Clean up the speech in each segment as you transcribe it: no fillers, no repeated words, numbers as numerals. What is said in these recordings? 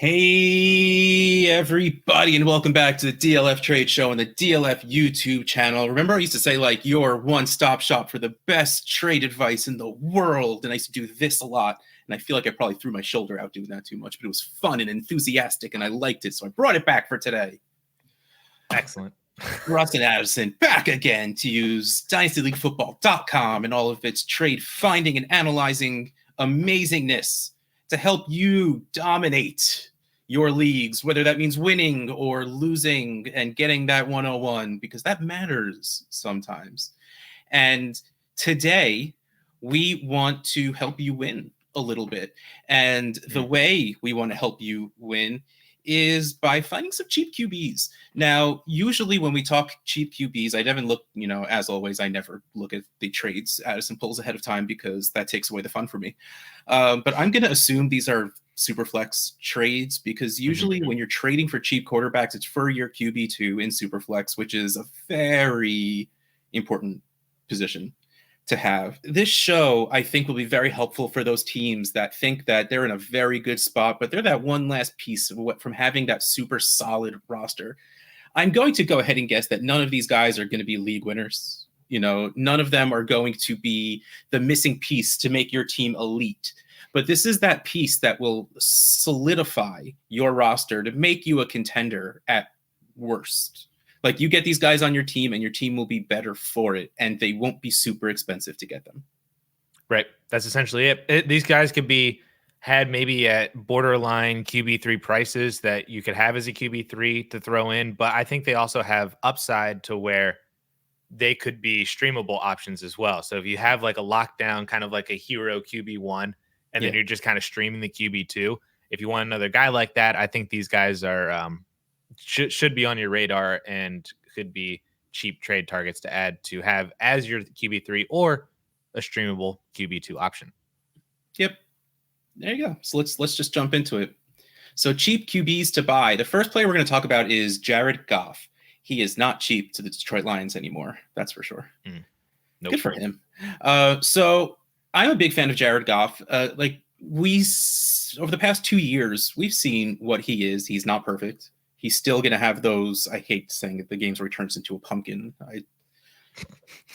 Hey, everybody, and welcome back to the DLF Trade Show on the DLF YouTube channel. Remember, I used to say, like, your one-stop shop for the best trade advice in the world, and I used to do this a lot, and I feel like I probably threw my shoulder out doing that too much, but it was fun and enthusiastic, and I liked it, so I brought it back for today. Excellent. Russ and Addison back again to use DynastyLeagueFootball.com and all of its trade finding and analyzing amazingness to help you dominate your leagues, whether that means winning or losing and getting that 101, because that matters sometimes. And today, we want to help you win a little bit. And the way we want to help you win is by finding some cheap QBs. Now, usually when we talk cheap QBs, I never look, as always, I never look at the trades Addison pulls ahead of time because that takes away the fun for me. But I'm going to assume these are superflex trades because usually when you're trading for cheap quarterbacks, it's for your QB2 in superflex, which is a very important position to have. This show, I think, will be very helpful for those teams that think that they're in a very good spot, but they're that one last piece from having that super solid roster. I'm going to go ahead and guess that none of these guys are going to be league winners. None of them are going to be the missing piece to make your team elite. But this is that piece that will solidify your roster to make you a contender at worst. Like, you get these guys on your team and your team will be better for it, and they won't be super expensive to get them. Right. That's essentially it. These guys could be had maybe at borderline QB3 prices that you could have as a QB3 to throw in, but I think they also have upside to where they could be streamable options as well. So if you have like a lockdown, kind of like a hero QB1, and then you're just kind of streaming the QB2, if you want another guy like that, I think these guys are should be on your radar and could be cheap trade targets to add to have as your QB3 or a streamable QB2 option. Yep. There you go. So let's just jump into it. So cheap QBs to buy. The first player we're going to talk about is Jared Goff. He is not cheap to the Detroit Lions anymore. That's for sure. Nope. Good for him. So I'm a big fan of Jared Goff. Over the past 2 years, we've seen what he is. He's not perfect. He's still going to have those, I hate saying it, the games where he turns into a pumpkin. I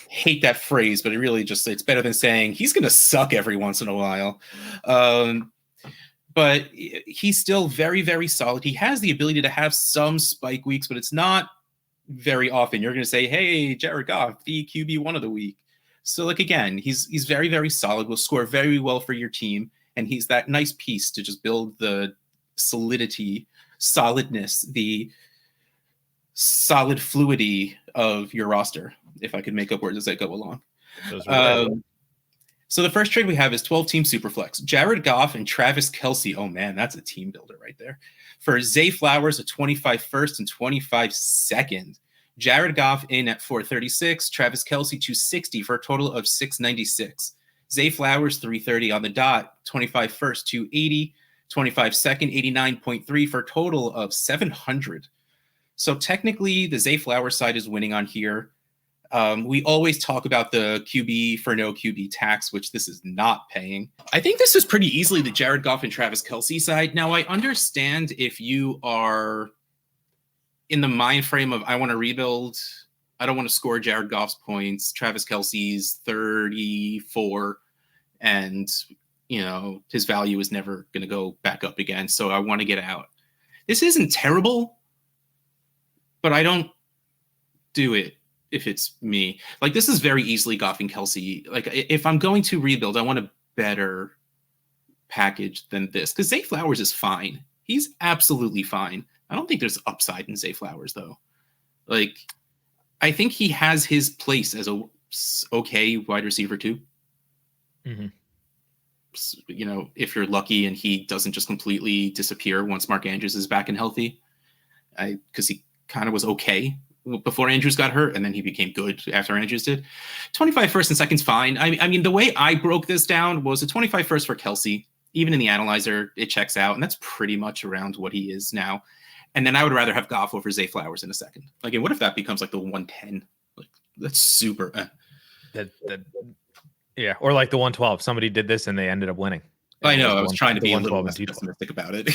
hate that phrase, but it's better than saying he's going to suck every once in a while. But he's still very, very solid. He has the ability to have some spike weeks, but it's not very often. You're going to say, hey, Jared Goff, the QB1 of the week. So, again, he's very, very solid, will score very well for your team, and he's that nice piece to just build the solidness, the solid fluidity of your roster, if I could make up words as I go along. So the first trade we have is 12-team Superflex. Jared Goff and Travis Kelce. Oh, man, that's a team builder right there. For Zay Flowers, a 25 first and 25 second. Jared Goff in at 436. Travis Kelce, 260 for a total of 696. Zay Flowers, 330 on the dot. 25 first, 280. 25 second, 89.3 for a total of 700. So technically, the Zay Flowers side is winning on here. We always talk about the QB for no QB tax, which this is not paying. I think this is pretty easily the Jared Goff and Travis Kelce side. Now, I understand if you are in the mind frame of, I want to rebuild, I don't want to score Jared Goff's points, Travis Kelce's 34, and his value is never going to go back up again, so I want to get out. This isn't terrible, but I don't do it if it's me. Like, this is very easily Goff and Kelce. Like, if I'm going to rebuild, I want a better package than this, because Zay Flowers is fine. He's absolutely fine. I don't think there's upside in Zay Flowers, though. Like, I think he has his place as a okay wide receiver, too. If you're lucky and he doesn't just completely disappear once Mark Andrews is back and healthy, because he kind of was okay before Andrews got hurt, and then he became good after Andrews did. 25 first and second's fine. I mean, the way I broke this down was a 25 first for Kelce. Even in the analyzer, it checks out, and that's pretty much around what he is now. And then I would rather have Goff over Zay Flowers in a second. Like, what if that becomes like the 110? Like, that's super. Yeah, or like the 112. Somebody did this and they ended up winning. I know. I was trying to be a little less 212. pessimistic about it.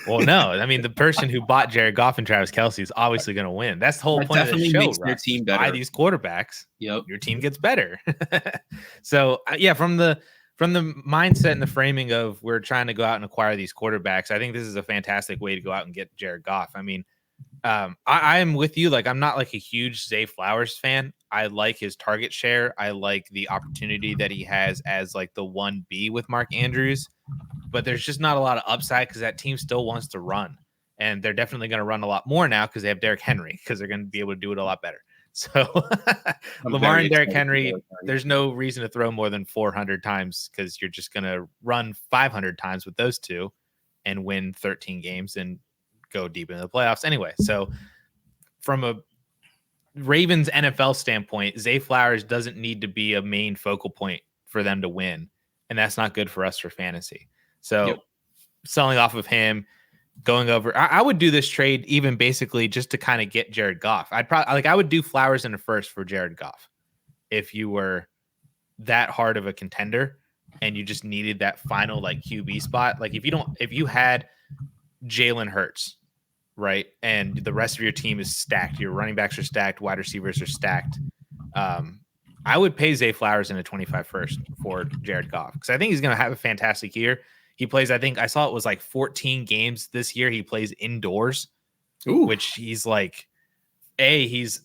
Well, no, I mean, the person who bought Jared Goff and Travis Kelce is obviously going to win. That's the whole That point of the definitely show, makes their right? team Buy better. these quarterbacks. Yep. Your team gets better. So, yeah, from the mindset and the framing of we're trying to go out and acquire these quarterbacks, I think this is a fantastic way to go out and get Jared Goff. I mean, I am with you. Like, I'm not like a huge Zay Flowers fan. I like his target share. I like the opportunity that he has as like the 1B with Mark Andrews, but there's just not a lot of upside because that team still wants to run, and they're definitely going to run a lot more now because they have Derrick Henry, because they're going to be able to do it a lot better. So Lamar and Derrick Henry, there's no reason to throw more than 400 times because you're just going to run 500 times with those two and win 13 games and go deep into the playoffs anyway. So from a Ravens NFL standpoint, Zay Flowers doesn't need to be a main focal point for them to win, and that's not good for us for fantasy. So selling off of him, going over, I would do this trade even basically just to kind of get Jared Goff. I would do Flowers in the first for Jared Goff if you were that hard of a contender and you just needed that final like QB spot. Like if you had Jalen Hurts, right, and the rest of your team is stacked, your running backs are stacked, wide receivers are stacked, I would pay Zay Flowers in a 25 first for Jared Goff because I think he's going to have a fantastic year. He plays, I think I saw it was like 14 games this year he plays indoors. Ooh. Which he's like, his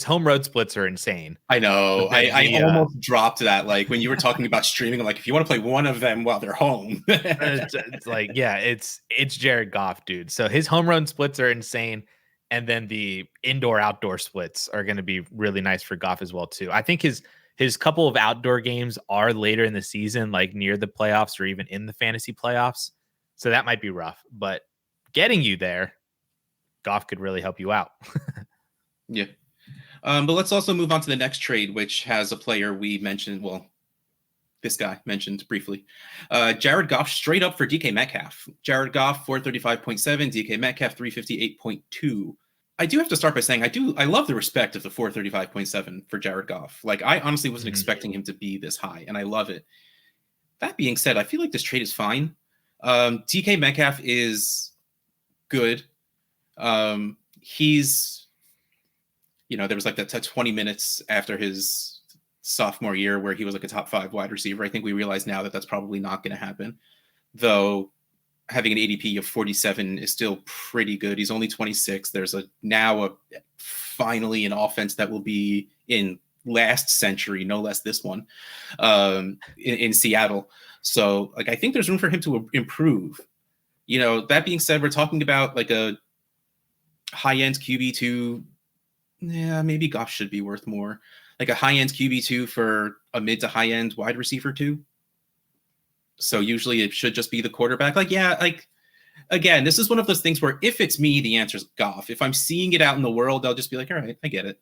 home road splits are insane. I know. I almost dropped that. Like when you were talking about streaming, I'm like, if you want to play one of them while they're home. it's like, yeah, it's Jared Goff, dude. So his home run splits are insane. And then the indoor outdoor splits are going to be really nice for Goff as well, too. I think his couple of outdoor games are later in the season, like near the playoffs or even in the fantasy playoffs. So that might be rough, but getting you there, Goff could really help you out. Yeah. But let's also move on to the next trade, which has a player we mentioned. Well, this guy mentioned briefly. Jared Goff straight up for DK Metcalf. Jared Goff, 435.7, DK Metcalf, 358.2. I do have to start by saying I love the respect of the 435.7 for Jared Goff. Like, I honestly wasn't expecting him to be this high, and I love it. That being said, I feel like this trade is fine. DK Metcalf is good. He's, there was like that 20 minutes after his sophomore year where he was like a top 5 wide receiver. I think we realize now that that's probably not going to happen, though. Having an ADP of 47 is still pretty good. He's only 26. There's finally an offense that will be in last century, no less this one, in Seattle. So like, I think there's room for him to improve. That being said, we're talking about like a high-end QB2. Yeah, maybe Goff should be worth more. Like a high-end QB2 for a mid to high-end wide receiver 2. So usually it should just be the quarterback. Again, this is one of those things where if it's me, the answer is Goff. If I'm seeing it out in the world, I'll just be like, all right, I get it.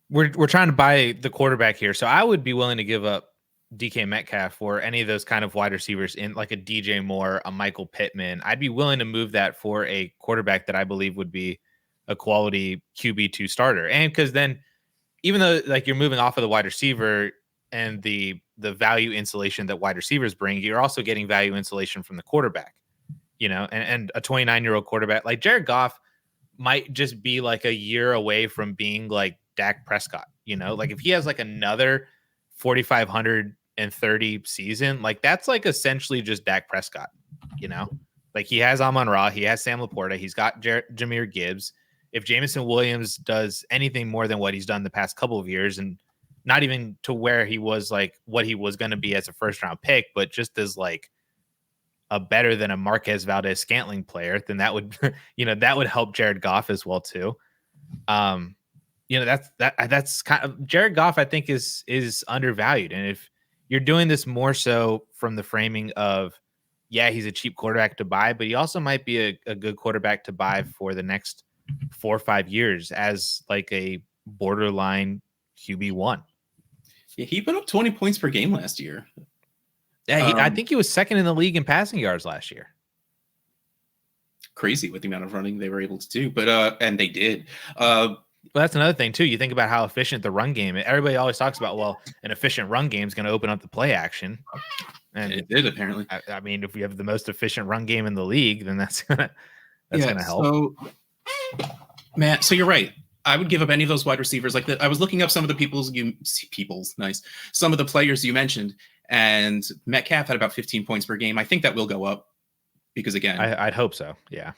We're trying to buy the quarterback here. So I would be willing to give up DK Metcalf or any of those kind of wide receivers in like a DJ Moore, a Michael Pittman. I'd be willing to move that for a quarterback that I believe would be a quality QB2 starter. And because then even though like you're moving off of the wide receiver and the value insulation that wide receivers bring, you're also getting value insulation from the quarterback, and a 29-year-old quarterback like Jared Goff might just be like a year away from being like Dak Prescott, like if he has like another 4,530 season, like that's like essentially just Dak Prescott, like he has Amon-Ra, he has Sam Laporta, he's got Jahmyr Gibbs. If Jameson Williams does anything more than what he's done the past couple of years, and not even to where he was like what he was going to be as a first round pick, but just as like a better than a Marquez Valdez-Scantling player, then that would, that would help Jared Goff as well too. That's kind of Jared Goff, I think is undervalued. And if you're doing this more so from the framing of, yeah, he's a cheap quarterback to buy, but he also might be a good quarterback to buy for the next 4 or 5 years as like a borderline QB1. Yeah, he put up 20 points per game last year. Yeah, I think he was second in the league in passing yards last year. Crazy with the amount of running they were able to do, but and they did. Well, that's another thing too. You think about how efficient the run game. Everybody always talks about, well, an efficient run game is going to open up the play action. And it did apparently. I mean, if we have the most efficient run game in the league, then that's gonna help. So, man, so you're right. I would give up any of those wide receivers. Like I was looking up some of the some of the players you mentioned, and Metcalf had about 15 points per game. I think that will go up because again, I'd hope so. Yeah.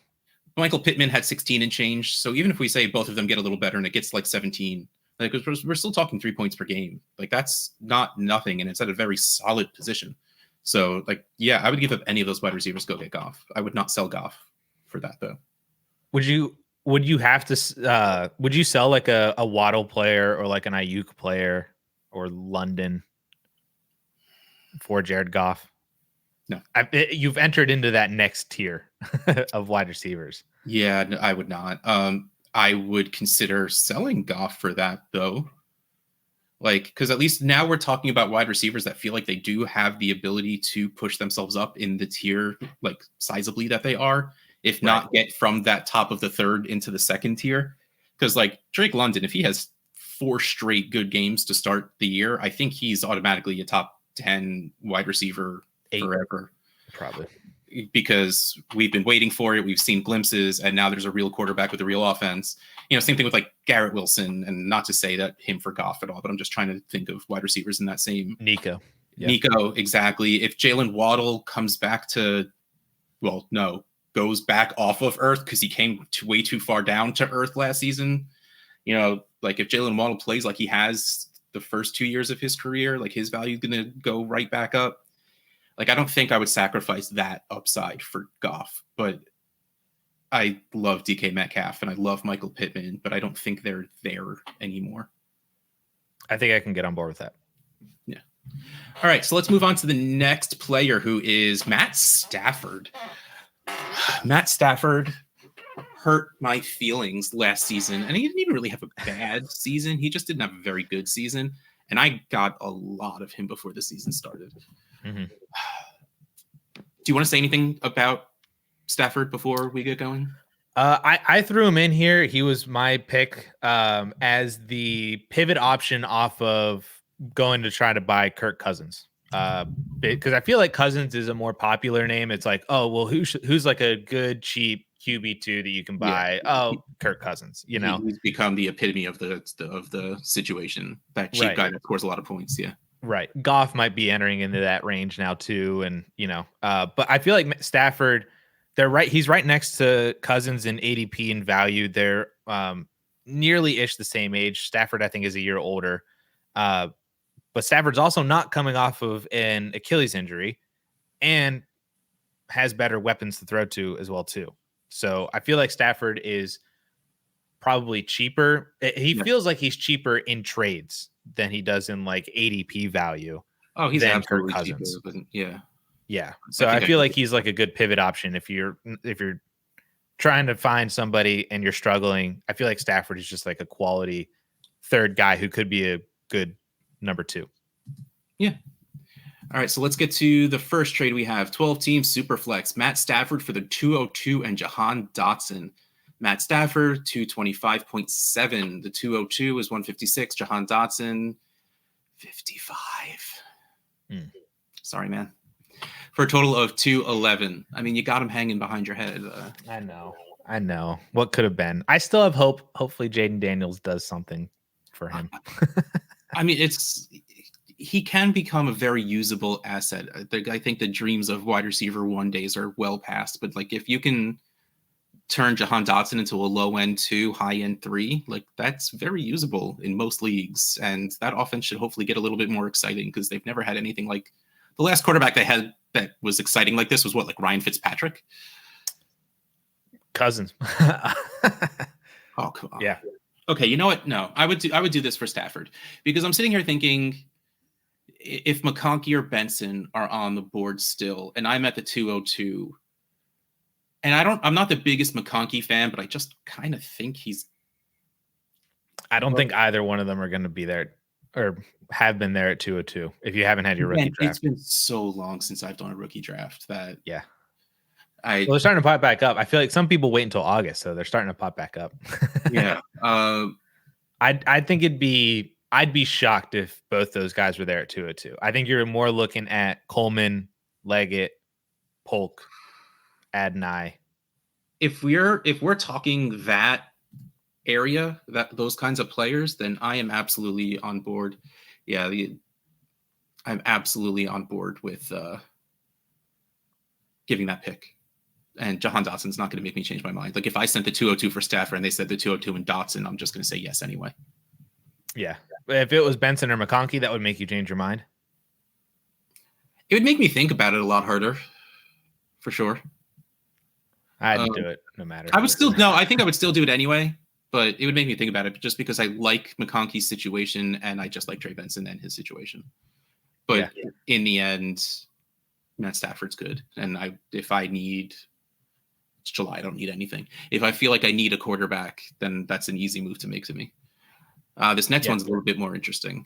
Michael Pittman had 16 and change. So even if we say both of them get a little better and it gets like 17, like we're still talking 3 points per game. Like that's not nothing, and it's at a very solid position. So like, yeah, I would give up any of those wide receivers. Go get Goff. I would not sell Goff for that though. Would you have to? Would you sell like a Waddle player or like an Ayuk player or London for Jared Goff? No, you've entered into that next tier of wide receivers. Yeah, no, I would not. I would consider selling Goff for that though. Like, because at least now we're talking about wide receivers that feel like they do have the ability to push themselves up in the tier, like sizably that they are, if not get from that top of the third into the second tier. Because like Drake London, if he has 4 straight good games to start the year, I think he's automatically a top 10 wide receiver 8 forever. Probably. Because we've been waiting for it. We've seen glimpses, and now there's a real quarterback with a real offense. You know, same thing with like Garrett Wilson, and not to say that him for Goff at all, but I'm just trying to think of wide receivers in that same. Nico, exactly. If Jalen Waddle comes back to, goes back off of Earth because he came way too far down to Earth last season. You know, like if Jalen Waddle plays like he has the first 2 years of his career, like his value is going to go right back up. Like, I don't think I would sacrifice that upside for Goff, but I love DK Metcalf and I love Michael Pittman, but I don't think they're there anymore. I think I can get on board with that. Yeah. All right. So let's move on to the next player, who is Matt Stafford. Matt Stafford hurt my feelings last season, and he didn't even really have a bad season. He just didn't have a very good season. And I got a lot of him before the season started. Mm-hmm. Do you want to say anything about Stafford before we get going? I threw him in here. He was my pick as the pivot option off of going to try to buy Kirk Cousins. Because I feel like Cousins is a more popular name. It's like, oh, well, who's like a good, cheap QB2 that you can buy? Yeah. Oh, Kirk Cousins, you know. He's become the epitome of the situation. That cheap guy that scores a lot of points, yeah. Right. Goff might be entering into that range now too. And, you know, but I feel like Stafford, he's right next to Cousins in ADP and value. They're nearly ish the same age. Stafford, I think, is a year older. But Stafford's also not coming off of an Achilles injury and has better weapons to throw to as well too. So I feel like Stafford is probably cheaper. He feels like he's cheaper in trades than he does in like ADP value. Oh, he's absolutely cheaper. Yeah. So I feel like he's like a good pivot option if you're trying to find somebody and you're struggling. I feel like Stafford is just like a quality third guy who could be a good number 2. Yeah. All right, so let's get to the first trade we have. 12-team superflex. Matt Stafford for the 202 and Jahan Dotson. Matt Stafford, 225.7. The 202 is 156. Jahan Dotson, 55. Sorry, man. For a total of 211. I mean, you got him hanging behind your head. I know. What could have been? I still have hope. Hopefully, Jaden Daniels does something for him. I mean, he can become a very usable asset. I think the dreams of wide receiver 1 days are well past. But like, if you can turn Jahan Dotson into a low end 2, high end 3, like that's very usable in most leagues. And that offense should hopefully get a little bit more exciting because they've never had anything like the last quarterback they had that was exciting like this was like Ryan Fitzpatrick? Cousins. Oh, come on. Yeah. Okay, you know what? No, I would do this for Stafford because I'm sitting here thinking if McConkey or Benson are on the board still, and I'm at the 202, and I'm not the biggest McConkey fan, but I just kind of think I don't think either one of them are going to be there or have been there at 202 if you haven't had your rookie draft. It's been so long since I've done a rookie draft that well, they're starting to pop back up. I feel like some people wait until August, so they're starting to pop back up. Yeah. I think it'd be I'd be shocked if both those guys were there at 202. I think you're more looking at Coleman, Leggett, Polk, Adonai. If we're talking that area, that those kinds of players, then I am absolutely on board. Yeah, I'm absolutely on board with giving that pick. And Jahan Dotson's not going to make me change my mind. Like if I sent the 202 for Stafford and they said the 202 and Dotson, I'm just going to say yes anyway. Yeah. If it was Benson or McConkey, that would make you change your mind. It would make me think about it a lot harder, for sure. I'd do it no matter. I think I would still do it anyway, but it would make me think about it just because I like McConkey's situation and I just like Trey Benson and his situation. But in the end, Matt Stafford's good. And if I need, it's July, I don't need anything. If I feel like I need a quarterback, then that's an easy move to make to me. This next one's a little bit more interesting.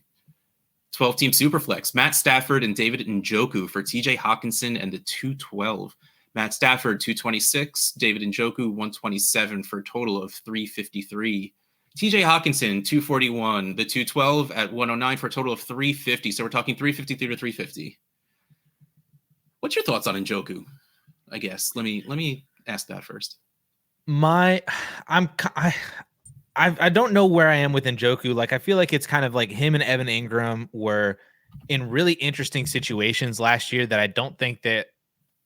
12-team Superflex. Matt Stafford and David Njoku for TJ Hawkinson and the 212. Matt Stafford, 226. David Njoku, 127 for a total of 353. TJ Hawkinson, 241. The 212 at 109 for a total of 350. So we're talking 353 to 350. What's your thoughts on Njoku? I guess let me ask that first. I don't know where I am with Njoku. Like, I feel like it's kind of like him and Evan Ingram were in really interesting situations last year that I don't think that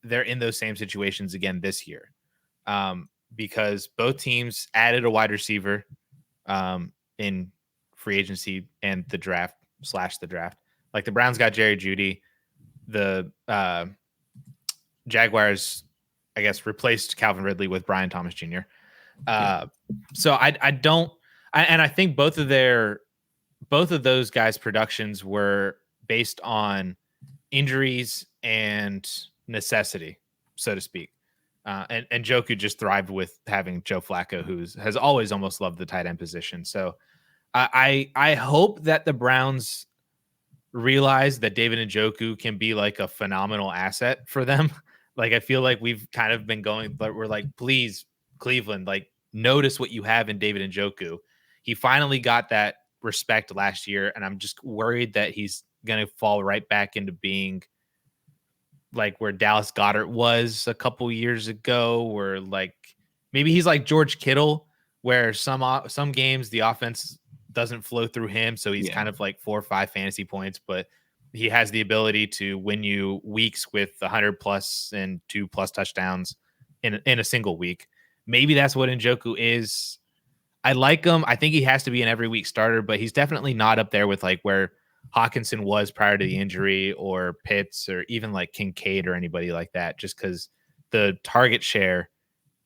they're in those same situations again this year. Because both teams added a wide receiver in free agency and the draft. Like the Browns got Jerry Jeudy. The Jaguars, I guess, replaced Calvin Ridley with Brian Thomas Jr. So I think both of those guys' productions were based on injuries and necessity, so to speak. And Njoku just thrived with having Joe Flacco, has always almost loved the tight end position. So I hope that the Browns realize that David Njoku can be like a phenomenal asset for them. Like, I feel like we've kind of been going, but we're like, please, Cleveland, like, notice what you have in David Njoku. He finally got that respect last year, and I'm just worried that he's going to fall right back into being like where Dallas Goedert was a couple years ago, where like maybe he's like George Kittle, where some games the offense doesn't flow through him, so he's kind of like 4 or 5 fantasy points, but he has the ability to win you weeks with 100 plus and 2+ touchdowns in a single week. Maybe that's what Njoku is. I like him. I think he has to be an every week starter, but he's definitely not up there with like where Hawkinson was prior to the injury, or Pitts, or even like Kincaid or anybody like that, just because the target share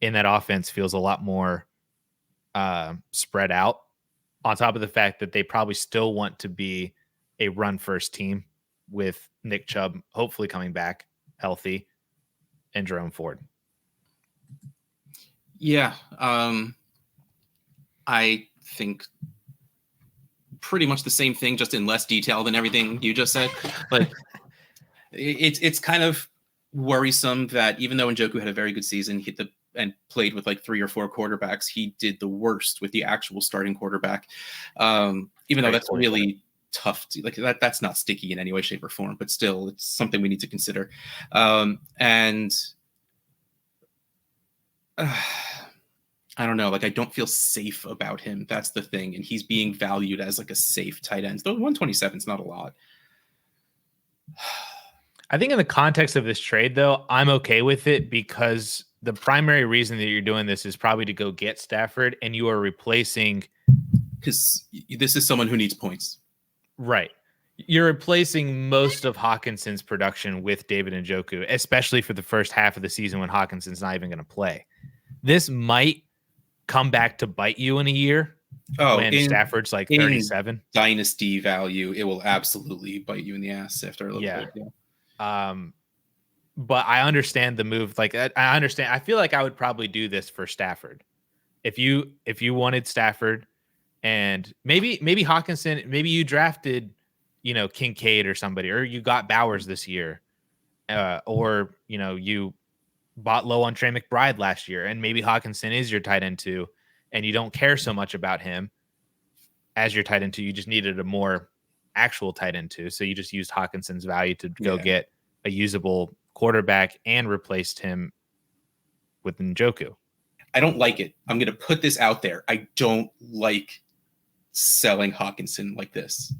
in that offense feels a lot more spread out, on top of the fact that they probably still want to be a run first team with Nick Chubb hopefully coming back healthy and Jerome Ford. Yeah. I think pretty much the same thing, just in less detail than everything you just said. But it's kind of worrisome that even though Njoku had a very good season, and played with like 3 or 4 quarterbacks, he did the worst with the actual starting quarterback. Even though that's really tough to, like, that's not sticky in any way, shape, or form, but still it's something we need to consider. And I don't know, like, I don't feel safe about him. That's the thing. And he's being valued as like a safe tight end. Though 127 is not a lot. I think in the context of this trade, though, I'm okay with it, because the primary reason that you're doing this is probably to go get Stafford, and you are replacing, because this is someone who needs points. Right. You're replacing most of Hawkinson's production with David Njoku, especially for the first half of the season when Hawkinson's not even going to play. This might come back to bite you in a year when Stafford's like 37. Dynasty value, it will absolutely bite you in the ass after a little bit. Yeah. But I understand the move. Like, I understand. I feel like I would probably do this for Stafford. If you wanted Stafford, and maybe Hawkinson, maybe you drafted, Kincaid or somebody, or you got Bowers this year, or, you bought low on Trey McBride last year, and maybe Hawkinson is your tight end too, and you don't care so much about him. as your tight end 2. You just needed a more actual tight end 2. So you just used Hawkinson's value to go get a usable quarterback and replaced him with Njoku. I don't like it. I'm going to put this out there. I don't like selling Hawkinson like this.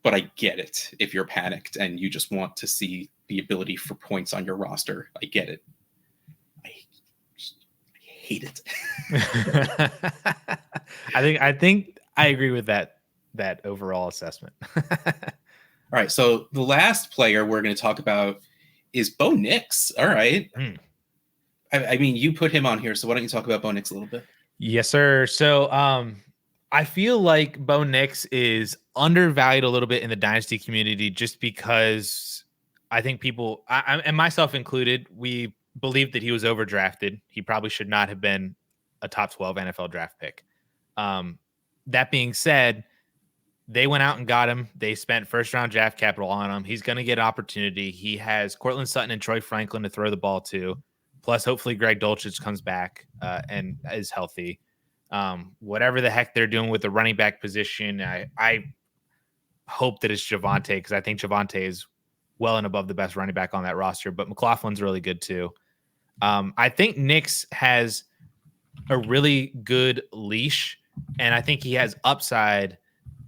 But I get it if you're panicked and you just want to see the ability for points on your roster. I get it. I hate it. I think I agree with that overall assessment. All right, so the last player we're going to talk about is Bo Nix. All right. I mean, you put him on here, so why don't you talk about Bo Nix a little bit? Yes, sir. So I feel like Bo Nix is undervalued a little bit in the Dynasty community just because I think people, and myself included, we believed that he was overdrafted. He probably should not have been a top 12 NFL draft pick. That being said, they went out and got him. They spent first-round draft capital on him. He's going to get an opportunity. He has Cortland Sutton and Troy Franklin to throw the ball to. Plus, hopefully, Greg Dulcich comes back and is healthy. Whatever the heck they're doing with the running back position, I hope that it's Javonte, because I think Javonte is well and above the best running back on that roster. But McLaughlin's really good too. I think Nix has a really good leash, and I think he has upside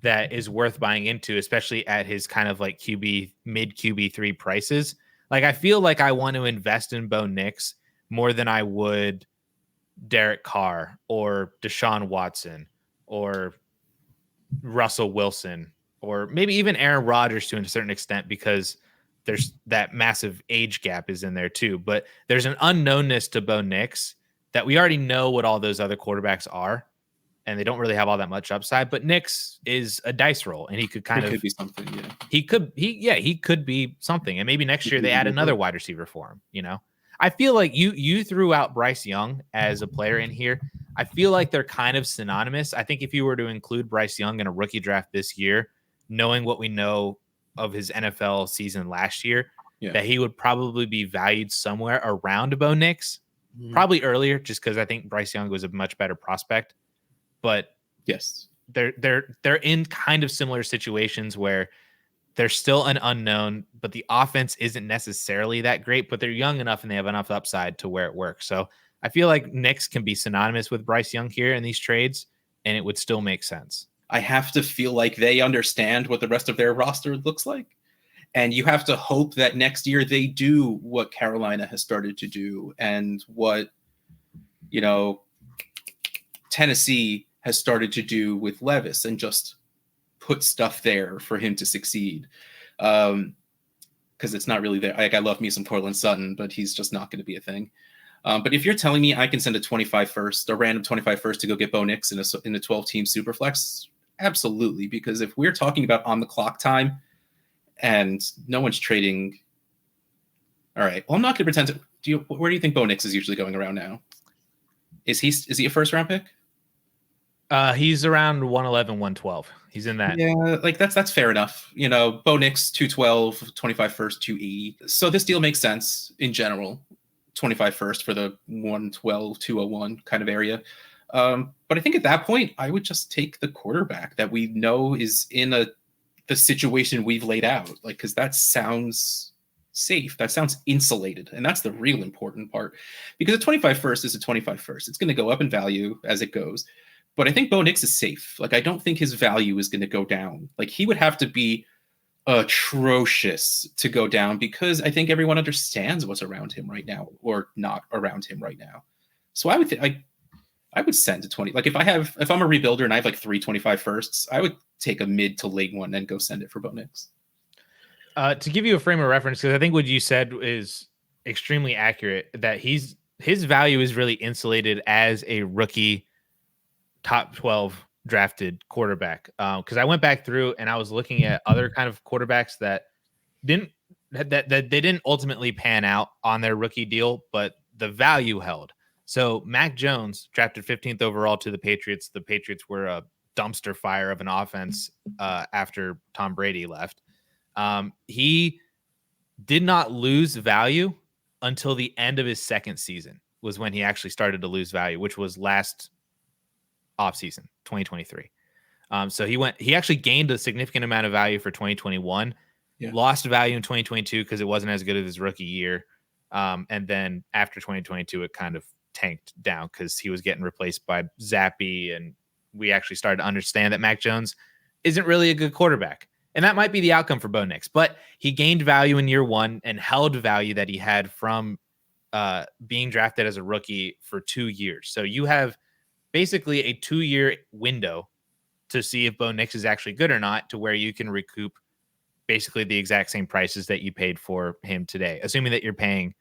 that is worth buying into, especially at his kind of like mid QB3 prices. Like, I feel like I want to invest in Bo Nix more than I would Derek Carr or Deshaun Watson or Russell Wilson, or maybe even Aaron Rodgers to a certain extent, because there's that massive age gap is in there too. But there's an unknownness to Bo Nix that we already know what all those other quarterbacks are, and they don't really have all that much upside. But Nix is a dice roll, and he could could be something. Yeah, he could be something, and maybe next year they add another wide receiver for him. You know, I feel like you threw out Bryce Young as a player in here. I feel like they're kind of synonymous. I think if you were to include Bryce Young in a rookie draft this year, knowing what we know of his NFL season last year, that he would probably be valued somewhere around Bo Nix, probably earlier, just because I think Bryce Young was a much better prospect. But yes, they're in kind of similar situations where they're still an unknown, but the offense isn't necessarily that great, but they're young enough and they have enough upside to where it works. So I feel like Nix can be synonymous with Bryce Young here in these trades, and it would still make sense. I have to feel like they understand what the rest of their roster looks like. And you have to hope that next year they do what Carolina has started to do and what, Tennessee has started to do with Levis, and just put stuff there for him to succeed. Because it's not really there. Like, I love me some Cortland Sutton, but he's just not going to be a thing. But if you're telling me I can send a random 25 first to go get Bo Nix in a 12-team superflex, absolutely. Because if we're talking about on the clock time and no one's trading, all right. Well, I'm not going to pretend to. Where do you think Bo Nix is usually going around now? Is he a first round pick? He's around 111, 112. He's in that. Yeah, like that's fair enough. Bo Nix 212, 25 first, 280. So this deal makes sense in general. 25 first for the 112, 201 kind of area. But I think at that point, I would just take the quarterback that we know is in the situation we've laid out. Like, because that sounds safe. That sounds insulated. And that's the real important part. Because a 25 first is a 25 first. It's going to go up in value as it goes. But I think Bo Nix is safe. Like, I don't think his value is going to go down. Like, he would have to be atrocious to go down, because I think everyone understands what's around him right now, or not around him right now. So I would I would send to 20. Like, if I'm a rebuilder and I have like 325 firsts, I would take a mid to late one and go send it for Bo Nix. To give you a frame of reference, because I think what you said is extremely accurate, that his value is really insulated as a rookie top 12 drafted quarterback. Because I went back through and I was looking at other kind of quarterbacks that they didn't ultimately pan out on their rookie deal, but the value held. So Mac Jones drafted 15th overall to the Patriots. The Patriots were a dumpster fire of an offense after Tom Brady left. He did not lose value until the end of his second season, was when he actually started to lose value, which was last offseason, 2023. So he actually gained a significant amount of value for 2021, lost value in 2022 because it wasn't as good as his rookie year. And then after 2022, it kind of tanked down because he was getting replaced by Zappy, and we actually started to understand that Mac Jones isn't really a good quarterback. And that might be the outcome for Bo Nix, but he gained value in year one and held value that he had from being drafted as a rookie for 2 years. So you have basically a 2-year window to see if Bo Nix is actually good or not, to where you can recoup basically the exact same prices that you paid for him today, assuming that you're paying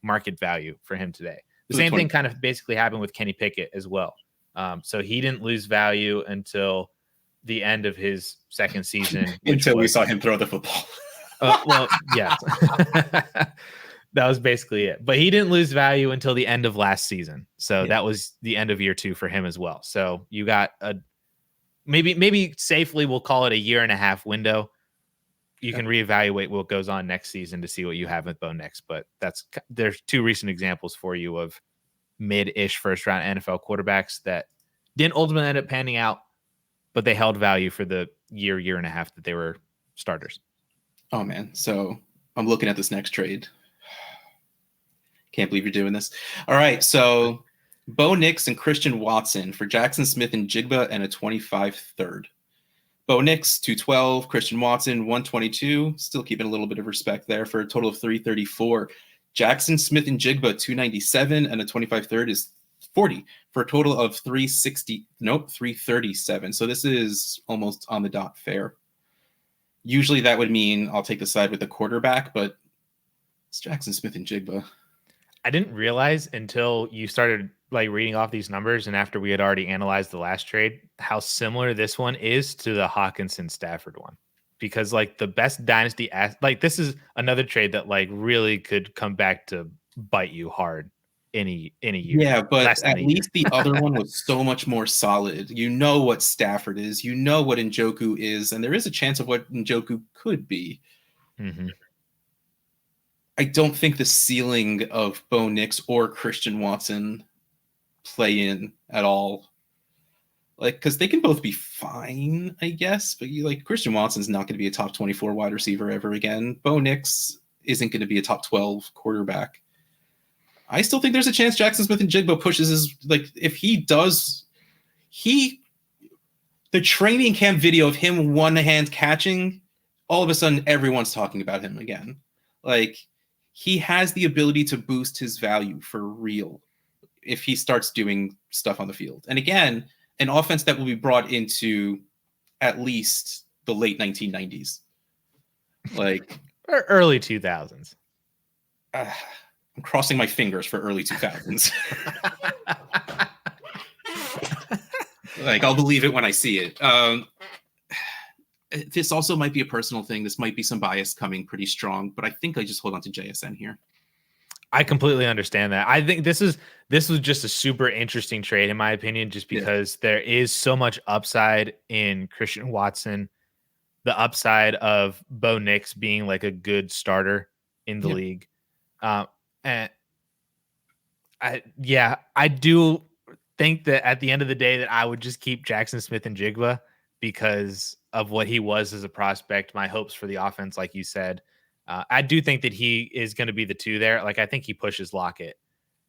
market value for him today. The same thing kind of basically happened with Kenny Pickett as well. So he didn't lose value until the end of his second season. Until we saw him throw the football. Well, yeah. That was basically it. But he didn't lose value until the end of last season. So that was the end of year 2 for him as well. So you got a maybe safely we'll call it a 1.5-year window. You can reevaluate what goes on next season to see what you have with Bo Nix. But there's 2 recent examples for you of mid-ish first-round NFL quarterbacks that didn't ultimately end up panning out, but they held value for the year and a half that they were starters. Oh, man. So I'm looking at this next trade. Can't believe you're doing this. All right. So Bo Nix and Christian Watson for Jackson Smith and Jigba and a 25 third. Bo Nix, 212. Christian Watson, 122. Still keeping a little bit of respect there for a total of 334. Jackson Smith and Jigba, 297 and a 25 third is 40 for a total of 360. Nope, 337. So this is almost on the dot fair. Usually that would mean I'll take the side with the quarterback, but it's Jackson Smith and Jigba. I didn't realize until you started reading off these numbers and after we had already analyzed the last trade, how similar this one is to the Hawkinson Stafford one. Because the best dynasty, this is another trade that really could come back to bite you hard in a year. Yeah, but at least the other one was so much more solid. You know what Stafford is, you know what Njoku is, and there is a chance of what Njoku could be. Mm-hmm. I don't think the ceiling of Bo Nix or Christian Watson play in at all. Because they can both be fine, I guess, but Christian Watson's not going to be a top 24 wide receiver ever again. Bo Nix isn't going to be a top 12 quarterback. I still think there's a chance Jackson Smith and Jigba pushes his, if he does, the training camp video of him one-hand catching, all of a sudden everyone's talking about him again. He has the ability to boost his value for real if he starts doing stuff on the field. And again, an offense that will be brought into at least the late 1990s. Or early 2000s. I'm crossing my fingers for early 2000s. I'll believe it when I see it. This also might be a personal thing. This might be some bias coming pretty strong, but I think I just hold on to JSN here. I completely understand that. I think this was just a super interesting trade, in my opinion, just because there is so much upside in Christian Watson, the upside of Bo Nix being a good starter in the league. And I do think that at the end of the day that I would just keep Jackson Smith and Jigba because of what he was as a prospect, my hopes for the offense, like you said. I do think that he is going to be the 2 there. I think he pushes Lockett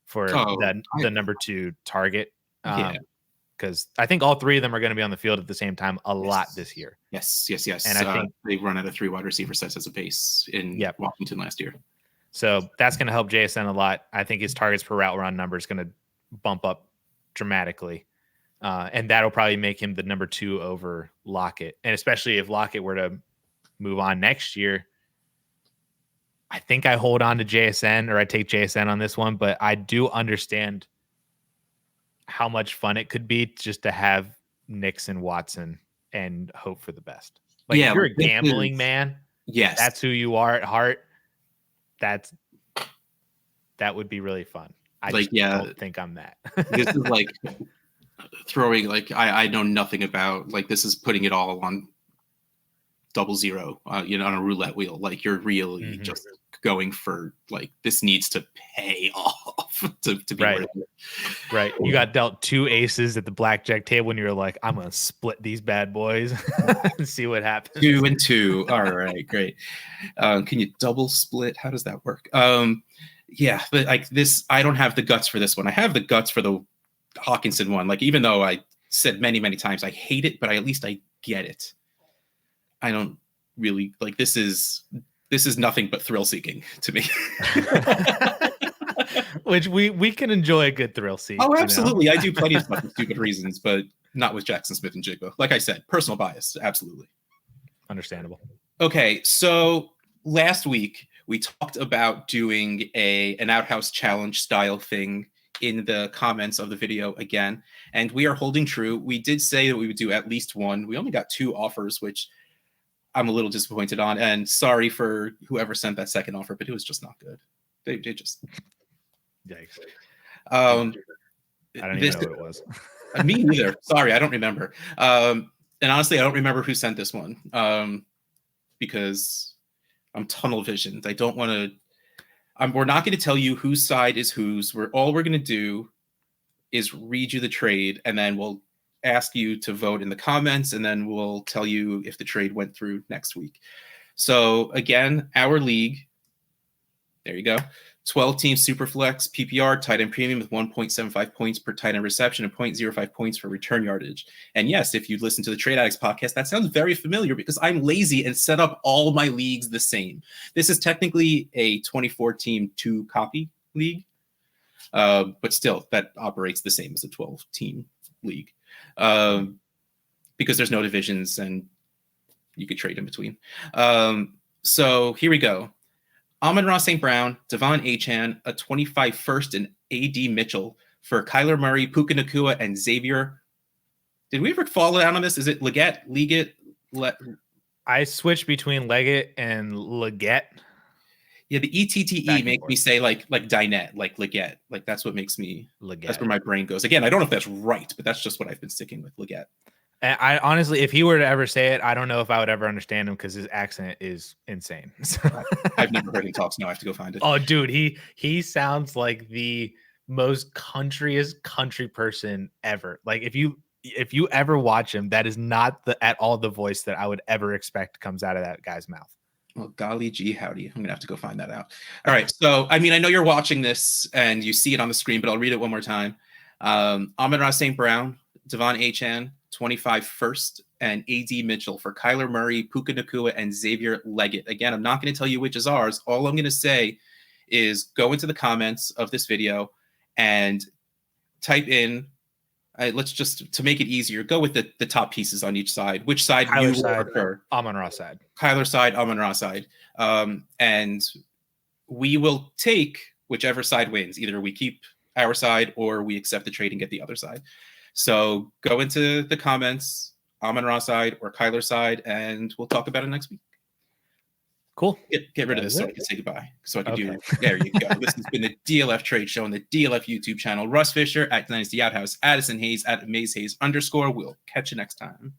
for the number 2 target. Because I think all 3 of them are going to be on the field at the same time a lot this year. Yes. And I think they run out of 3 wide receiver sets as a pace in Washington last year. So that's going to help JSN a lot. I think his targets per route run number is going to bump up dramatically. And that'll probably make him the number 2 over Lockett. And especially if Lockett were to move on next year, I think I hold on to JSN or I take JSN on this one, but I do understand how much fun it could be just to have Nix and Watson and hope for the best. If you're a gambling man, yes, that's who you are at heart. That would be really fun. I don't think I'm that. This is throwing I know nothing about this is putting it all on 00, on a roulette wheel. You're really just going for this needs to pay off. to be Right. worth it. Right. You got dealt 2 aces at the blackjack table and you're like, I'm going to split these bad boys and see what happens. 2 and 2. All right, great. Can you double split? How does that work? Yeah, but like this, I don't have the guts for this one. I have the guts for the Hawkinson one. Like, even though I said many, many times I hate it, but at least I get it. I don't really like this is nothing but thrill seeking to me. Which we can enjoy a good thrill seek. Oh, absolutely. I do plenty of stuff for stupid reasons, but not with Jackson Smith and Jigba. Like I said, personal bias. Absolutely. Understandable. Okay, so last week we talked about doing an outhouse challenge style thing in the comments of the video again, and we are holding true. We did say that we would do at least one. We only got 2 offers, which I'm a little disappointed on, and sorry for whoever sent that second offer, but it was just not good. They just yikes. I don't even know what it was. Me neither. Sorry, I don't remember. And honestly, I don't remember who sent this one because I'm tunnel visioned. I don't want to. We're not going to tell you whose side is whose. All we're going to do is read you the trade, and then we'll ask you to vote in the comments, and then we'll tell you if the trade went through next week. So again, our league. There you go. 12-team superflex PPR tight end premium with 1.75 points per tight end reception and 0.05 points for return yardage. And yes, if you listen to the Trade Addicts podcast, that sounds very familiar because I'm lazy and set up all my leagues the same. This is technically a 24-team 2-copy league, but still that operates the same as a 12-team league because there's no divisions and you could trade in between. So here we go. Amon-Ra St. Brown, Devon Achane, a 25 first, and A.D. Mitchell for Kyler Murray, Puka Nacua, and Xavier. Did we ever fall down on this? Is it Leggett? I switched between Leggett and Leggett. Yeah, the ETTE makes me say like Dinette, like Leggett. Like that's what makes me Leggett. That's where my brain goes. Again, I don't know if that's right, but that's just what I've been sticking with, Leggett. And I honestly, if he were to ever say it, I don't know if I would ever understand him because his accent is insane. I've never heard him talk, so now I have to go find it. Oh, dude, he sounds like the most countryest country person ever. Like if you ever watch him, that is not at all the voice that I would ever expect comes out of that guy's mouth. Well, golly gee, howdy. I'm gonna have to go find that out. All right. So I mean, I know you're watching this and you see it on the screen, but I'll read it one more time. Amon-Ra St. Brown, Devon Achane, 25 first, and A.D. Mitchell for Kyler Murray, Puka Nacua, and Xavier Leggett. Again, I'm not going to tell you which is ours. All I'm going to say is go into the comments of this video and type in, let's just, to make it easier, go with the top pieces on each side. Which side Kyler you side, prefer. Amon-Ra side. Kyler side, Amon-Ra side. And we will take whichever side wins. Either we keep our side or we accept the trade and get the other side. So go into the comments, Amon-Ra side or Kyler side, and we'll talk about it next week. Cool. Get rid of this so I can say goodbye. So I can do. There you go. This has been the DLF Trade Show on the DLF YouTube channel. Russ Fisher at Dynasty Outhouse, Addison Hayes at Maze Hayes _. We'll catch you next time.